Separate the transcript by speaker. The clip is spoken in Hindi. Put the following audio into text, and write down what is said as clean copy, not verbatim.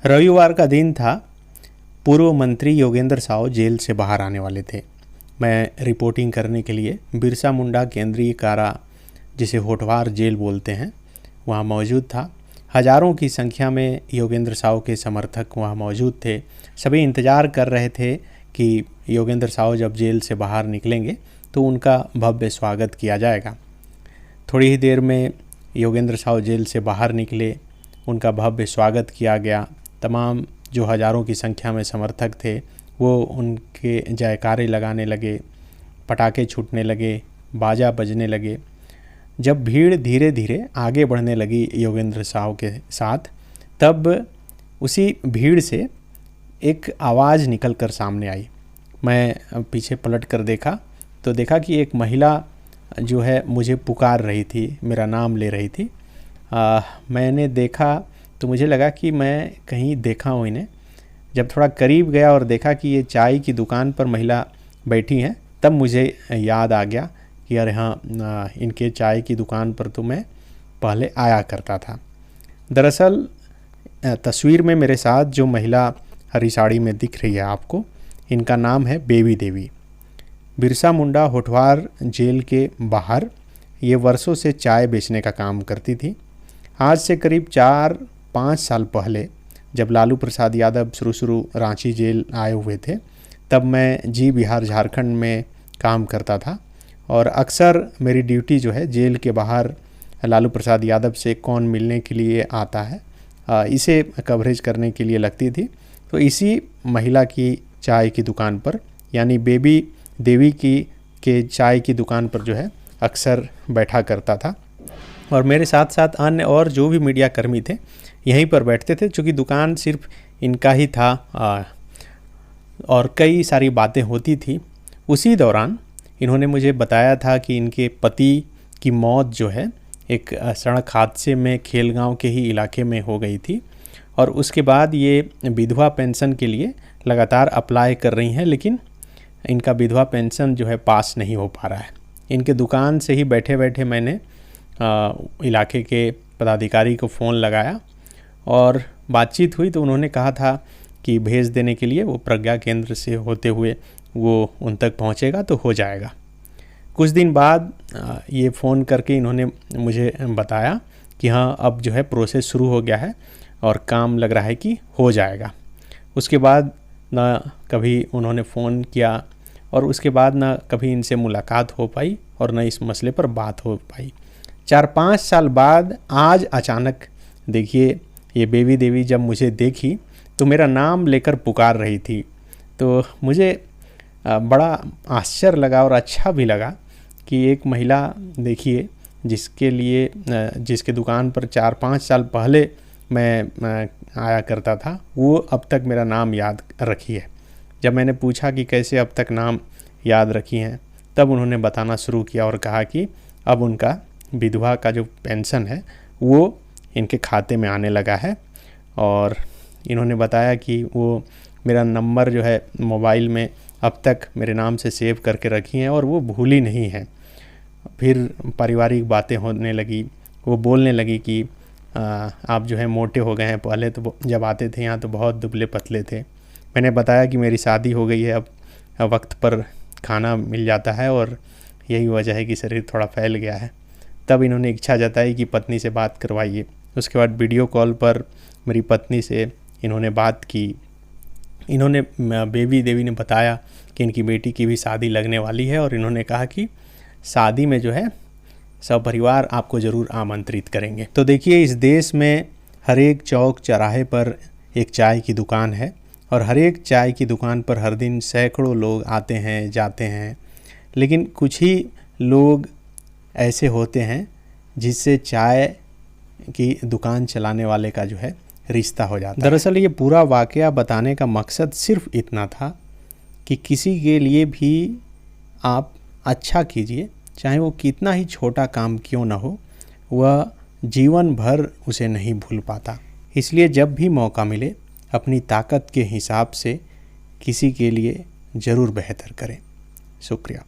Speaker 1: रविवार का दिन था। पूर्व मंत्री योगेंद्र साव जेल से बाहर आने वाले थे। मैं रिपोर्टिंग करने के लिए बिरसा मुंडा केंद्रीय कारा, जिसे होटवार जेल बोलते हैं, वहाँ मौजूद था। हजारों की संख्या में योगेंद्र साव के समर्थक वहाँ मौजूद थे। सभी इंतज़ार कर रहे थे कि योगेंद्र साव जब जेल से बाहर निकलेंगे तो उनका भव्य स्वागत किया जाएगा। थोड़ी ही देर में योगेंद्र साव जेल से बाहर निकले, उनका भव्य स्वागत किया गया। तमाम जो हज़ारों की संख्या में समर्थक थे वो उनके जयकारे लगाने लगे, पटाखे छूटने लगे, बाजा बजने लगे। जब भीड़ धीरे धीरे आगे बढ़ने लगी योगेंद्र साव के साथ, तब उसी भीड़ से एक आवाज़ निकल कर सामने आई। मैं पीछे पलट कर देखा तो देखा कि एक महिला जो है मुझे पुकार रही थी, मेरा नाम ले रही थी। मैंने देखा तो मुझे लगा कि मैं कहीं देखा हूँ इन्हें। जब थोड़ा करीब गया और देखा कि ये चाय की दुकान पर महिला बैठी हैं, तब मुझे याद आ गया कि अरे हाँ, इनके चाय की दुकान पर तो मैं पहले आया करता था। दरअसल तस्वीर में मेरे साथ जो महिला हरी साड़ी में दिख रही है आपको, इनका नाम है बेबी देवी। बिरसा मुंडा होटवार जेल के बाहर ये वर्षों से चाय बेचने का काम करती थी। आज से करीब 4-5 साल पहले जब लालू प्रसाद यादव शुरू रांची जेल आए हुए थे, तब मैं जी बिहार झारखंड में काम करता था और अक्सर मेरी ड्यूटी जो है जेल के बाहर लालू प्रसाद यादव से कौन मिलने के लिए आता है, इसे कवरेज करने के लिए लगती थी। तो इसी महिला की चाय की दुकान पर, यानी बेबी देवी के चाय की दुकान पर जो है अक्सर बैठा करता था। और मेरे साथ साथ अन्य और जो भी मीडिया कर्मी थे यहीं पर बैठते थे, चूँकि दुकान सिर्फ इनका ही था और कई सारी बातें होती थी। उसी दौरान इन्होंने मुझे बताया था कि इनके पति की मौत जो है एक सड़क हादसे में खेलगांव के ही इलाके में हो गई थी और उसके बाद ये विधवा पेंशन के लिए लगातार अप्लाई कर रही हैं, लेकिन इनका विधवा पेंशन जो है पास नहीं हो पा रहा है। इनके दुकान से ही बैठे बैठे मैंने इलाके के पदाधिकारी को फ़ोन लगाया और बातचीत हुई तो उन्होंने कहा था कि भेज देने के लिए वो प्रज्ञा केंद्र से होते हुए वो उन तक पहुंचेगा तो हो जाएगा। कुछ दिन बाद ये फ़ोन करके इन्होंने मुझे बताया कि हाँ, अब जो है प्रोसेस शुरू हो गया है और काम लग रहा है कि हो जाएगा। उसके बाद ना कभी उन्होंने फ़ोन किया और उसके बाद ना कभी इनसे मुलाकात हो पाई और ना इस मसले पर बात हो पाई। 4-5 साल बाद आज अचानक देखिए, ये बेबी देवी जब मुझे देखी तो मेरा नाम लेकर पुकार रही थी। तो मुझे बड़ा आश्चर्य लगा और अच्छा भी लगा कि एक महिला देखिए, जिसके दुकान पर 4-5 साल पहले मैं आया करता था, वो अब तक मेरा नाम याद रखी है। जब मैंने पूछा कि कैसे अब तक नाम याद रखी हैं, तब उन्होंने बताना शुरू किया और कहा कि अब उनका विधवा का जो पेंशन है वो इनके खाते में आने लगा है। और इन्होंने बताया कि वो मेरा नंबर जो है मोबाइल में अब तक मेरे नाम से सेव करके रखी हैं और वो भूली नहीं है। फिर पारिवारिक बातें होने लगी। वो बोलने लगी कि आप जो है मोटे हो गए हैं, पहले तो जब आते थे यहाँ तो बहुत दुबले पतले थे। मैंने बताया कि मेरी शादी हो गई है, अब वक्त पर खाना मिल जाता है और यही वजह है कि शरीर थोड़ा फैल गया है। तब इन्होंने इच्छा जताई कि पत्नी से बात करवाइए। उसके बाद वीडियो कॉल पर मेरी पत्नी से इन्होंने बात की। इन्होंने बेबी देवी ने बताया कि इनकी बेटी की भी शादी लगने वाली है और इन्होंने कहा कि शादी में जो है सपरिवार आपको ज़रूर आमंत्रित करेंगे। तो देखिए, इस देश में हर एक चौक चौराहे पर एक चाय की दुकान है और हर एक चाय की दुकान पर हर दिन सैकड़ों लोग आते हैं जाते हैं, लेकिन कुछ ही लोग ऐसे होते हैं जिससे चाय की दुकान चलाने वाले का जो है रिश्ता हो जाता है। दरअसल ये पूरा वाकया बताने का मकसद सिर्फ इतना था कि किसी के लिए भी आप अच्छा कीजिए, चाहे वो कितना ही छोटा काम क्यों ना हो, वह जीवन भर उसे नहीं भूल पाता। इसलिए जब भी मौका मिले अपनी ताकत के हिसाब से किसी के लिए ज़रूर बेहतर करें। शुक्रिया।